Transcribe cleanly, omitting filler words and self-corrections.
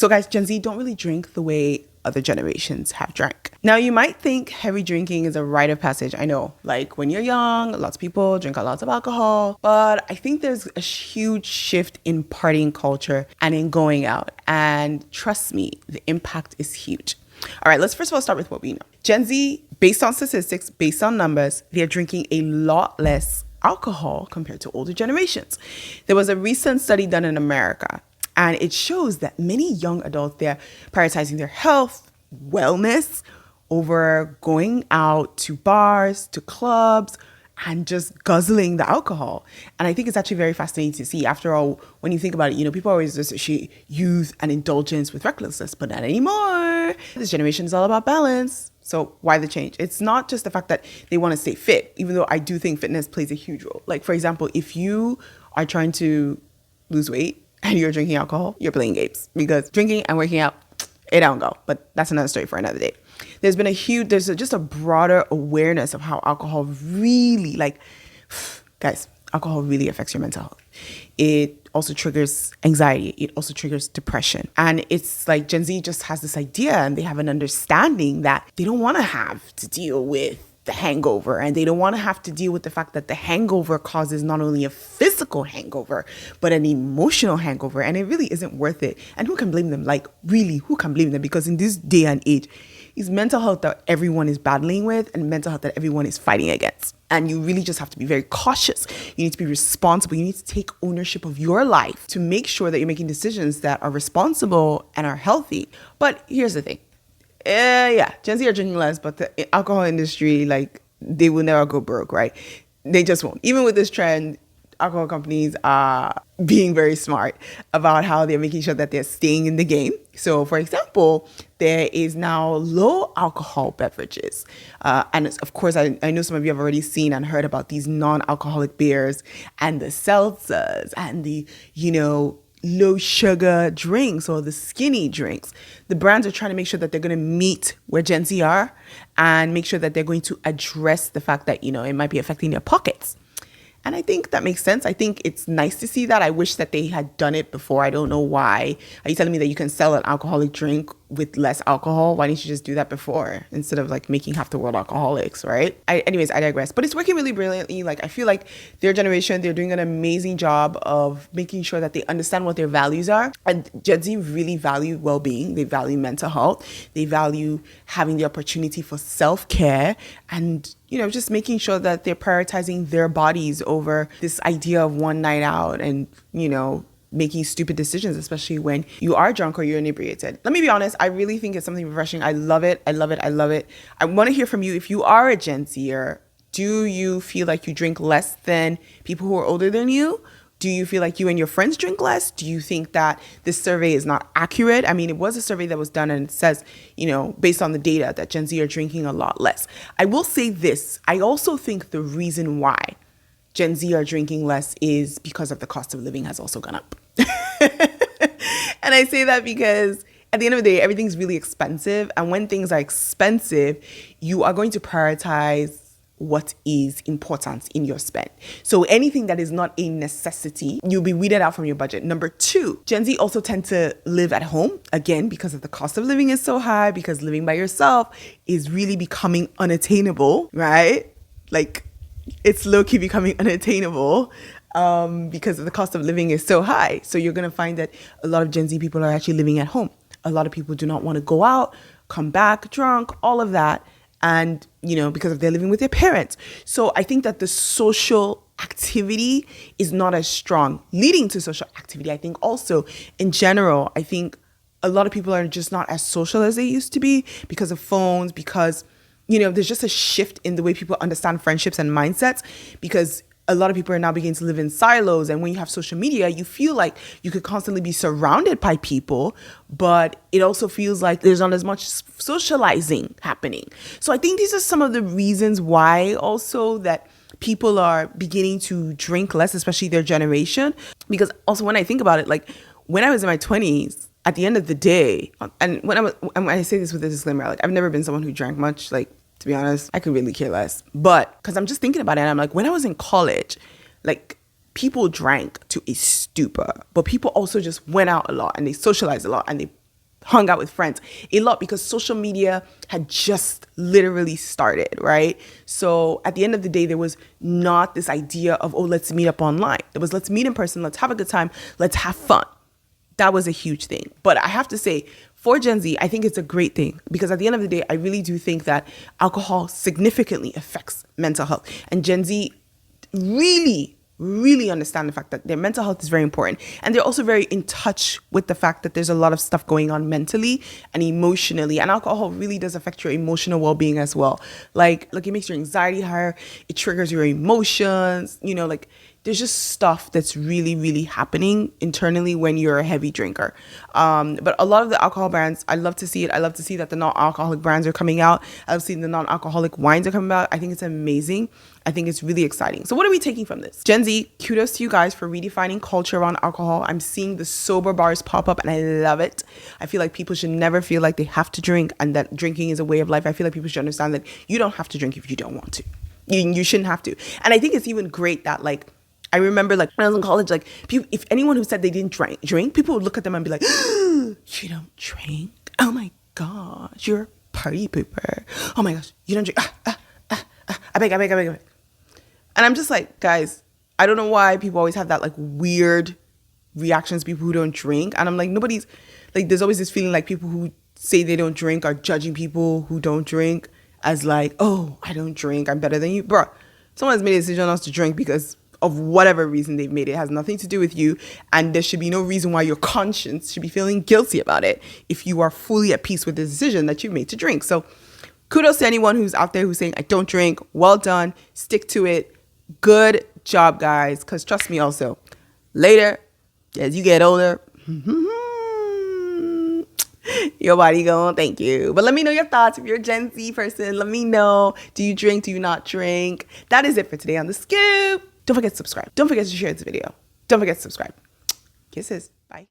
So guys, Gen Z don't really drink the way other generations have drank. Now, you might think heavy drinking is a rite of passage. I know, like when you're young, lots of people drink a lot of alcohol, but I think there's a huge shift in partying culture and in going out. And trust me, the impact is huge. All right, let's first of all start with what we know. Gen Z, based on statistics, based on numbers, they're drinking a lot less alcohol compared to older generations. There was a recent study done in America, and it shows that many young adults, they're prioritizing their health, wellness, over going out to bars, to clubs, and just guzzling the alcohol. And I think it's actually very fascinating to see. After all, when you think about it, people always associate youth and indulgence with recklessness, but not anymore. This generation is all about balance. So why the change? It's not just the fact that they want to stay fit, even though I do think fitness plays a huge role. Like, for example, if you are trying to lose weight and you're drinking alcohol, you're playing games, because drinking and working out, it don't go. But that's another story for another day. There's just a broader awareness of how alcohol really, guys, alcohol really affects your mental health. It also triggers anxiety. It also triggers depression. And it's like Gen Z just has this idea, and they have an understanding that they don't want to have to deal with the hangover, and they don't want to have to deal with the fact that the hangover causes not only a physical hangover, but an emotional hangover. And it really isn't worth it. And who can blame them? Like, really, who can blame them? Because in this day and age, it's mental health that everyone is battling with and mental health that everyone is fighting against. And you really just have to be very cautious. You need to be responsible. You need to take ownership of your life to make sure that you're making decisions that are responsible and are healthy. But here's the thing. Gen Z are drinking less, but the alcohol industry, they will never go broke, right? They just won't. Even with this trend, alcohol companies are being very smart about how they're making sure that they're staying in the game. So, for example, there is now low alcohol beverages. And of course, I know some of you have already seen and heard about these non-alcoholic beers and the seltzers and the, low sugar drinks or the skinny drinks. The brands are trying to make sure that they're going to meet where Gen Z are and make sure that they're going to address the fact that, it might be affecting their pockets. And I think that makes sense. I think it's nice to see that. I wish that they had done it before. I don't know why. Are you telling me that you can sell an alcoholic drink with less alcohol? Why didn't you just do that before instead of making half the world alcoholics, right? I digress. But it's working really brilliantly. I feel like their generation, they're doing an amazing job of making sure that they understand what their values are. And Gen Z really value well-being. They value mental health. They value having the opportunity for self-care and just making sure that they're prioritizing their bodies over this idea of one night out and, making stupid decisions, especially when you are drunk or you're inebriated. Let me be honest. I really think it's something refreshing. I love it. I love it. I love it. I want to hear from you. If you are a Gen Zer, do you feel like you drink less than people who are older than you? Do you feel like you and your friends drink less? Do you think that this survey is not accurate? I mean, it was a survey that was done and it says, based on the data that Gen Z are drinking a lot less. I will say this. I also think the reason why Gen Z are drinking less is because of the cost of living has also gone up. And I say that because at the end of the day, everything's really expensive. And when things are expensive, you are going to prioritize what is important in your spend. So anything that is not a necessity, you'll be weeded out from your budget. Number two, Gen Z also tend to live at home, again, because of the cost of living is so high, because living by yourself is really becoming unattainable, right? It's low-key becoming unattainable because the cost of living is so high. So you're going to find that a lot of Gen Z people are actually living at home. A lot of people do not want to go out, come back drunk, all of that. And, because they're living with their parents. So I think that the social activity is not as strong. Leading to social activity, I think also in general, I think a lot of people are just not as social as they used to be because of phones, because, there's just a shift in the way people understand friendships and mindsets, because a lot of people are now beginning to live in silos. And when you have social media, you feel like you could constantly be surrounded by people, but it also feels like there's not as much socializing happening. So I think these are some of the reasons why also that people are beginning to drink less, especially their generation. Because also when I think about it, when I was in my 20s, at the end of the day, and when I say this with a disclaimer, I've never been someone who drank much, to be honest, I could really care less. But because I'm just thinking about it, and I'm like, when I was in college, people drank to a stupor, but people also just went out a lot and they socialized a lot and they hung out with friends a lot because social media had just literally started, right? So at the end of the day, there was not this idea of, oh, let's meet up online. It was, let's meet in person, let's have a good time, let's have fun. That was a huge thing. But I have to say, for Gen Z, I think it's a great thing because at the end of the day, I really do think that alcohol significantly affects mental health. And Gen Z really understand the fact that their mental health is very important. And they're also very in touch with the fact that there's a lot of stuff going on mentally and emotionally. And alcohol really does affect your emotional well-being as well. Like it makes your anxiety higher. It triggers your emotions, like there's just stuff that's really happening internally when you're a heavy drinker. But a lot of the alcohol brands, I love to see it. I love to see that the non-alcoholic brands are coming out. I've seen the non-alcoholic wines are coming out. I think it's amazing. I think it's really exciting. So what are we taking from this? Gen Z, kudos to you guys for redefining culture around alcohol. I'm seeing the sober bars pop up and I love it. I feel like people should never feel like they have to drink and that drinking is a way of life. I feel like people should understand that you don't have to drink if you don't want to. You shouldn't have to. And I think it's even great that I remember when I was in college, people, if anyone who said they didn't drink, people would look at them and be like, you don't drink? Oh my gosh, you're a party pooper. Oh my gosh, you don't drink. I beg. And I'm just like, guys, I don't know why people always have that weird reactions to people who don't drink. And I'm like, nobody's there's always this feeling like people who say they don't drink are judging people who don't drink as oh, I don't drink, I'm better than you. Bro, someone has made a decision not to drink because of whatever reason they've made it. It has nothing to do with you. And there should be no reason why your conscience should be feeling guilty about it if you are fully at peace with the decision that you've made to drink. So kudos to anyone who's out there who's saying, I don't drink. Well done. Stick to it. Good job, guys. Because trust me also, later, as you get older, your body gonna thank you. But let me know your thoughts. If you're a Gen Z person, let me know. Do you drink? Do you not drink? That is it for today on The Scoop. Don't forget to subscribe. Don't forget to share this video. Don't forget to subscribe. Kisses. Bye.